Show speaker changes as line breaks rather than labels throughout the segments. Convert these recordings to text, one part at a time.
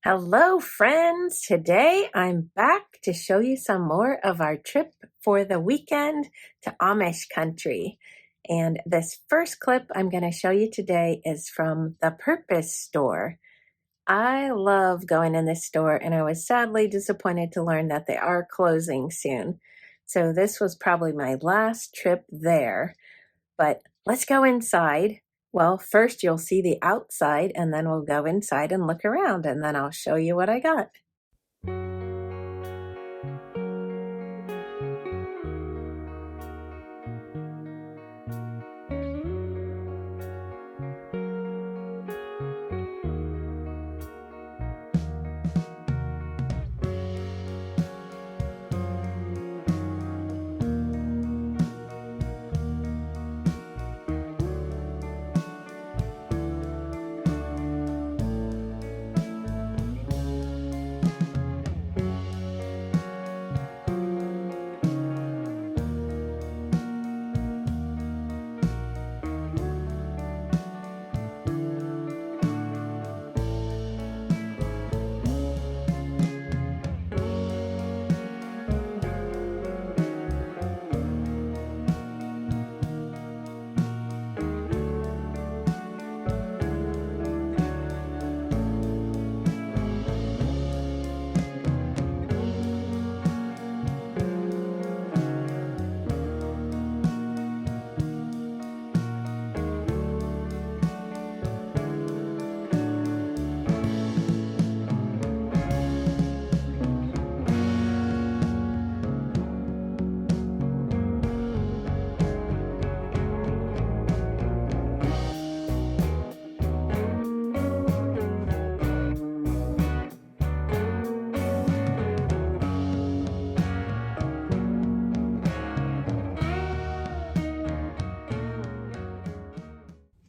Hello, friends. Today I'm back to show you some more of our trip for the weekend to Amish Country. And this first clip I'm going to show you today is from the Purpose store. I love going in this store, and I was sadly disappointed to learn that they are closing soon. So this was probably my last trip there. But let's go inside. Well, first you'll see the outside, and then we'll go inside and look around, and then I'll show you what I got.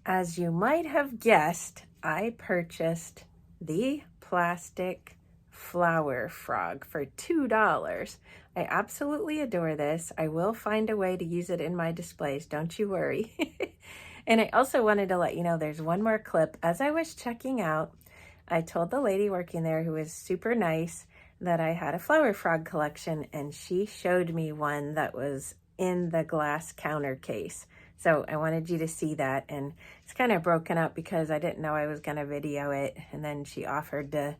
As you might have guessed, I purchased the plastic flower frog for $2. I absolutely adore this. I will find a way to use it in my displays, don't you worry. And I also wanted to let you know there's one more clip. As I was checking out, I told the lady working there, who was super nice, that I had a flower frog collection, and she showed me one that was in the glass counter case. So I wanted you to see that, and it's kind of broken up because I didn't know I was going to video it, and then she offered to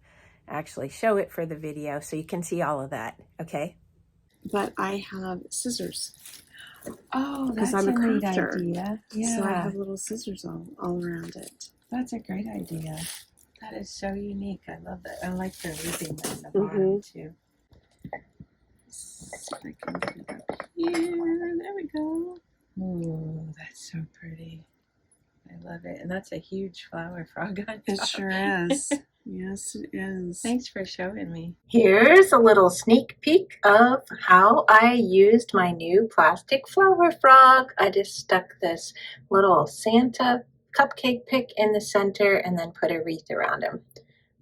actually show it for the video, so you can see all of that, okay?
But I have scissors.
Oh, that's
I'm a
great
crafter.
idea. Yeah.
So I have little scissors all around it.
That's a great idea. That is so unique. I love that. I like the ribbing on the bottom too.
See if I can get it up here. There we go.
Ooh, that's so pretty. I love it. And that's a huge flower frog on top.
It sure is. Yes, it is.
Thanks for showing me.
Here's a little sneak peek of how I used my new plastic flower frog. I just stuck this little Santa cupcake pick in the center and then put a wreath around him.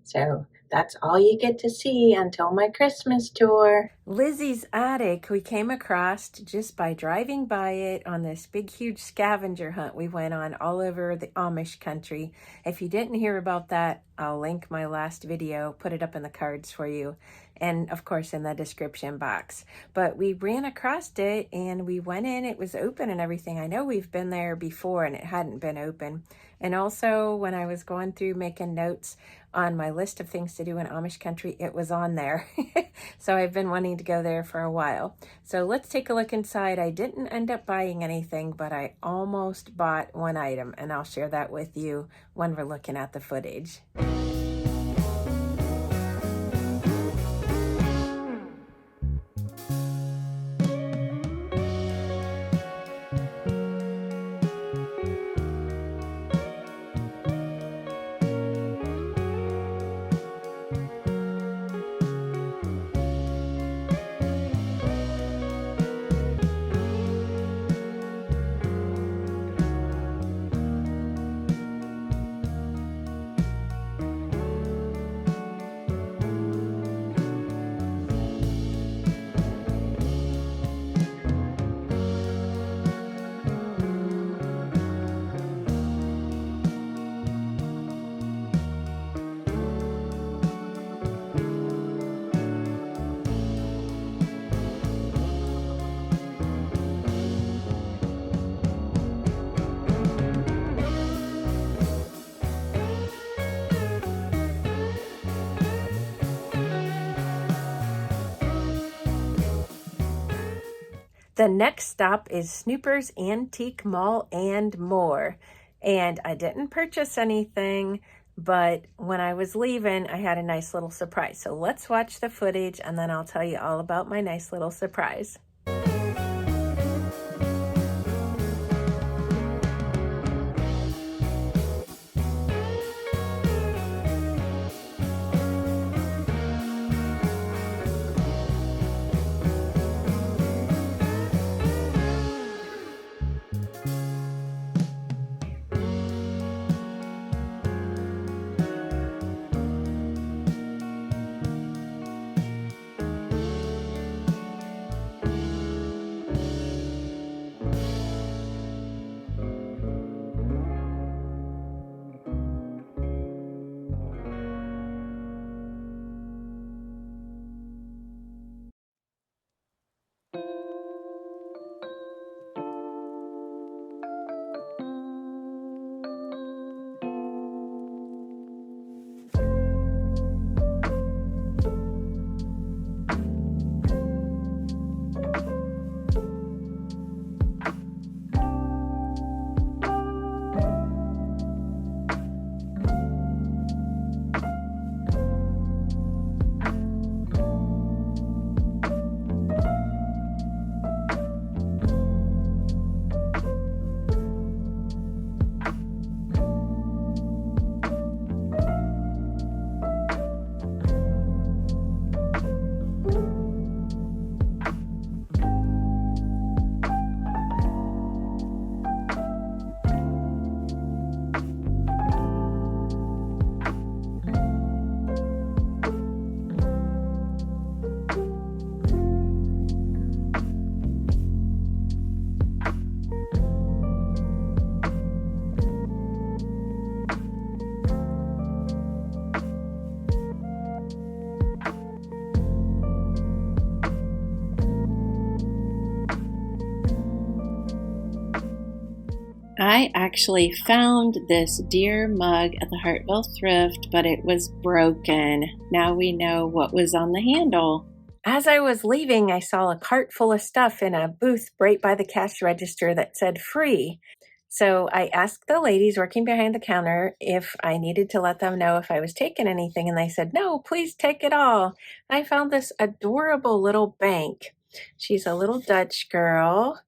So that's all you get to see until my Christmas tour. Lizzy's attic we came across just by driving by it on this big huge scavenger hunt we went on all over the Amish country. If you didn't hear about that, I'll link my last video, put it up in the cards for you, and of course in the description box. But we ran across it and we went in, it was open and everything. I know we've been there before and it hadn't been open. And also when I was going through making notes on my list of things to do in Amish country, it was on there. So I've been wanting to go there for a while. So let's take a look inside. I didn't end up buying anything, but I almost bought one item, and I'll share that with you when we're looking at the footage. The next stop is Snoopers Antique Mall and more. And I didn't purchase anything, but when I was leaving, I had a nice little surprise. So let's watch the footage and then I'll tell you all about my nice little surprise.
I actually found this deer mug at the Hartville Thrift, but it was broken. Now we know what was on the handle.
As I was leaving, I saw a cart full of stuff in a booth right by the cash register that said free. So I asked the ladies working behind the counter if I needed to let them know if I was taking anything, and they said, no, please take it all. I found this adorable little bank. She's a little Dutch girl,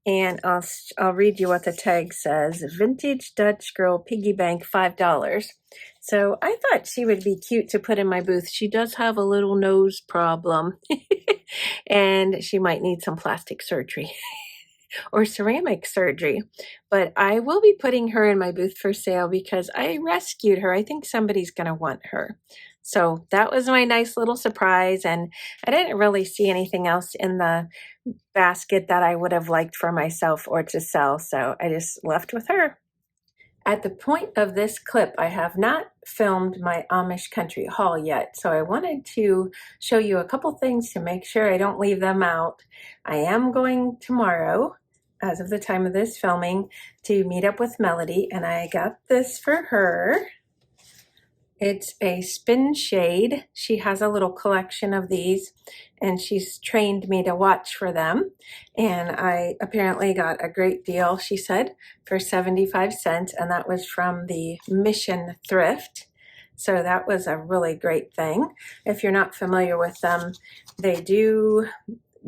and I'll read you what the tag says. Vintage Dutch girl piggy bank, $5. So I thought she would be cute to put in my booth. She does have a little nose problem and she might need some plastic surgery or ceramic surgery. But I will be putting her in my booth for sale because I rescued her. I think somebody's going to want her. So that was my nice little surprise. And I didn't really see anything else in the basket that I would have liked for myself or to sell. So I just left with her. At the point of this clip, I have not filmed my Amish Country haul yet, so I wanted to show you a couple things to make sure I don't leave them out. I am going tomorrow, as of the time of this filming, to meet up with Melody, and I got this for her. It's a spin shade. She has a little collection of these, and she's trained me to watch for them. And I apparently got a great deal, she said, for 75 cents, and that was from the missionthrift. So that was a really great thing. If you're not familiar with them, they do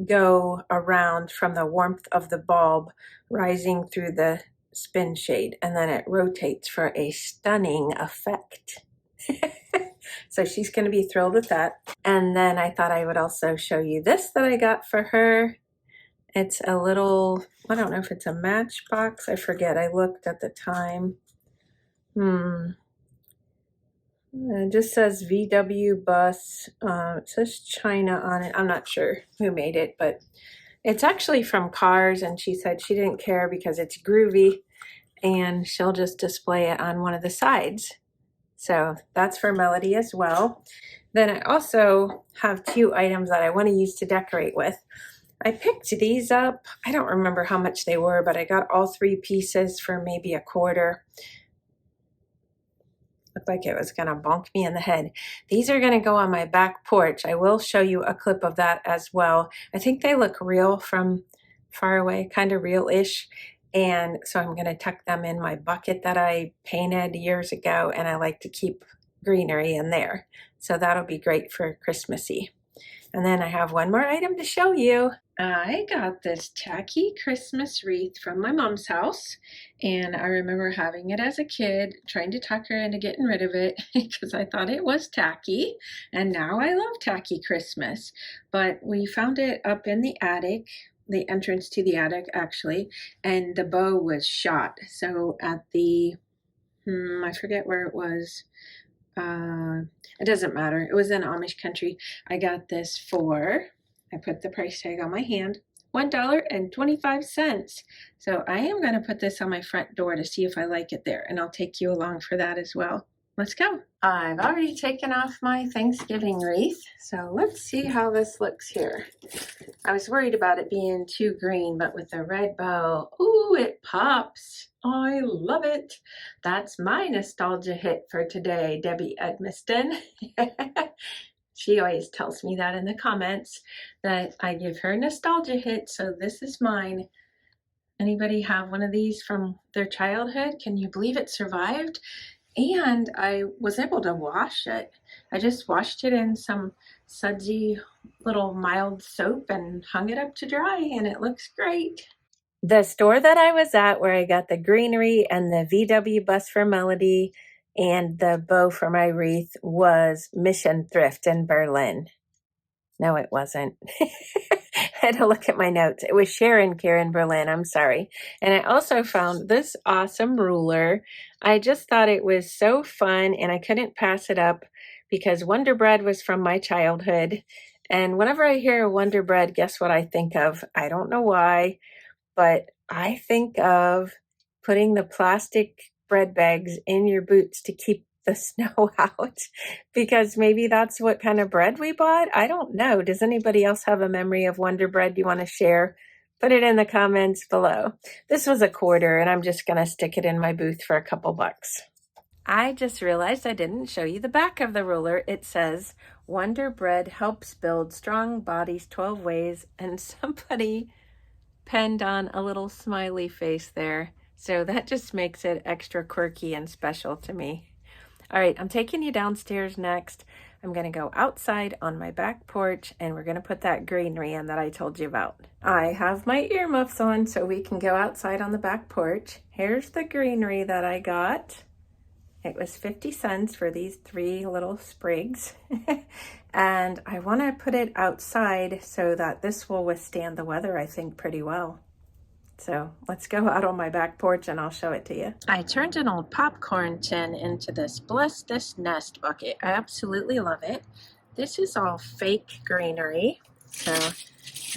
go around from the warmth of the bulb rising through the spin shade, and then it rotates for a stunning effect. So she's going to be thrilled with that. And then I thought I would also show you this that I got for her. It's a little, I don't know if it's a matchbox. I forget. I looked at the time. It just says VW bus. It says China on it. I'm not sure who made it, but it's actually from Cars, and she said she didn't care because it's groovy and she'll just display it on one of the sides. So that's for Melody as well. Then I also have 2 items that I want to use to decorate with. I picked these up. I don't remember how much they were, but I got all 3 pieces for maybe $0.25. Looked like it was going to bonk me in the head. These are going to go on my back porch. I will show you a clip of that as well. I think they look real from far away, kind of real-ish. And so I'm going to tuck them in my bucket that I painted years ago, and I like to keep greenery in there. So that'll be great for Christmassy. And then I have one more item to show you. I got this tacky Christmas wreath from my mom's house, and I remember having it as a kid, trying to talk her into getting rid of it because I thought it was tacky, and now I love tacky Christmas. But we found it up in the attic, the entrance to the attic actually, and the bow was shot. So at the, I forget where it was. It doesn't matter. It was in Amish Country. I got this for, I put the price tag on my hand, $1.25. So I am going to put this on my front door to see if I like it there, and I'll take you along for that as well. Let's go. I've already taken off my Thanksgiving wreath, so let's see how this looks here. I was worried about it being too green, but with the red bow, ooh, it pops. I love it. That's my nostalgia hit for today, Debbie Edmiston. She always tells me that in the comments, that I give her nostalgia hit, so this is mine. Anybody have one of these from their childhood? Can you believe it survived? And I was able to wash it. I just washed it in some sudsy little mild soap and hung it up to dry, and it looks great. The store that I was at, where I got the greenery and the VW bus for Melody and the bow for my wreath, was Missionthrift in Berlin. No, it wasn't. I had to look at my notes. It was Sharon Care in Berlin. I'm sorry. And I also found this awesome ruler. I just thought it was so fun, and I couldn't pass it up because Wonder Bread was from my childhood. And whenever I hear Wonder Bread, guess what I think of? I don't know why, but I think of putting the plastic bread bags in your boots to keep the snow out, because maybe that's what kind of bread we bought. I don't know. Does anybody else have a memory of Wonder Bread you want to share? Put it in the comments below. This was $1, and I'm just going to stick it in my booth for a couple bucks. I just realized I didn't show you the back of the ruler. It says, Wonder Bread helps build strong bodies 12 ways, and somebody penned on a little smiley face there. So that just makes it extra quirky and special to me. All right, I'm taking you downstairs next. I'm going to go outside on my back porch, and we're going to put that greenery in that I told you about. I have my earmuffs on so we can go outside on the back porch. Here's the greenery that I got. It was 50 cents for these 3 little sprigs. And I want to put it outside so that this will withstand the weather, I think, pretty well. So let's go out on my back porch and I'll show it to you. I turned an old popcorn tin into this Bless This Nest bucket. I absolutely love it. This is all fake greenery. So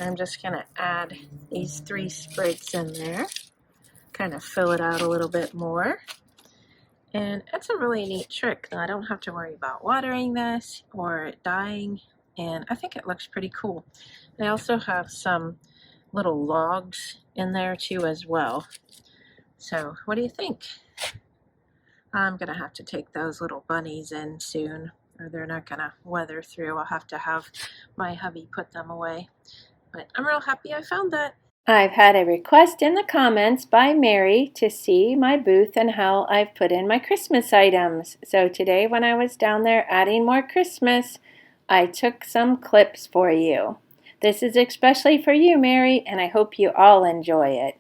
I'm just going to add these 3 sprigs in there. Kind of fill it out a little bit more. And it's a really neat trick. I don't have to worry about watering this or it dying. And I think it looks pretty cool. I also have some little logs in there too as well. So what do you think? I'm gonna have to take those little bunnies in soon, or they're not gonna weather through. I'll have to have my hubby put them away. But I'm real happy I found that. I've had a request in the comments by Mary to see my booth and how I've put in my Christmas items. So today when I was down there adding more Christmas, I took some clips for you. This is especially for you, Mary, and I hope you all enjoy it.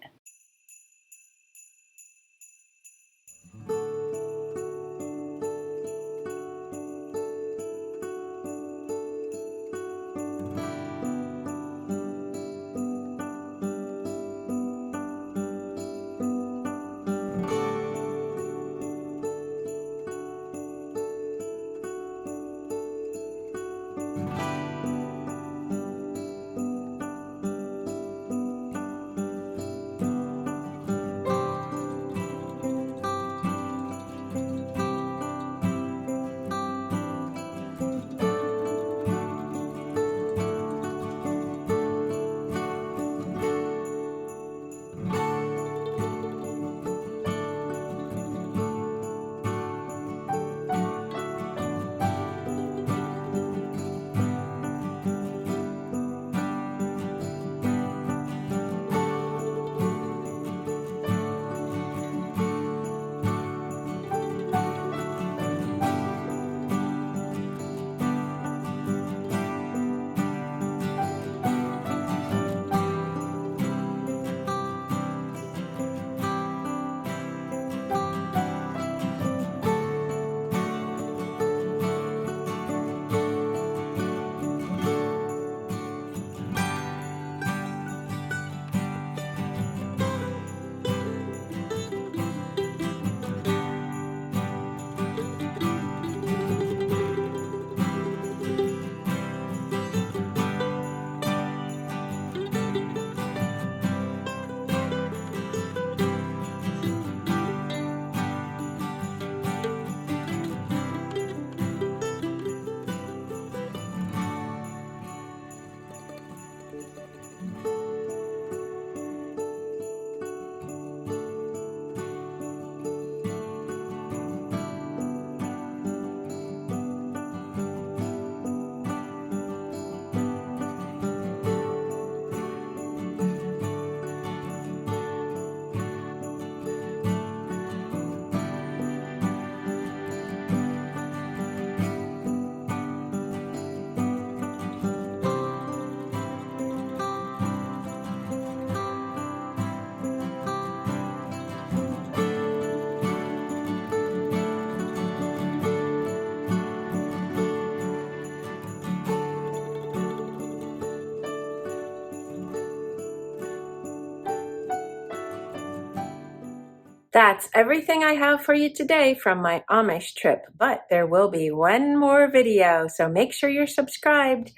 That's everything I have for you today from my Amish trip, but there will be one more video, so make sure you're subscribed.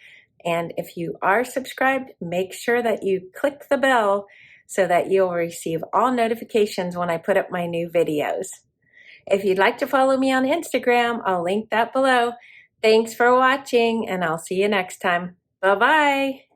And if you are subscribed, make sure that you click the bell so that you'll receive all notifications when I put up my new videos. If you'd like to follow me on Instagram, I'll link that below. Thanks for watching, and I'll see you next time. Bye-bye.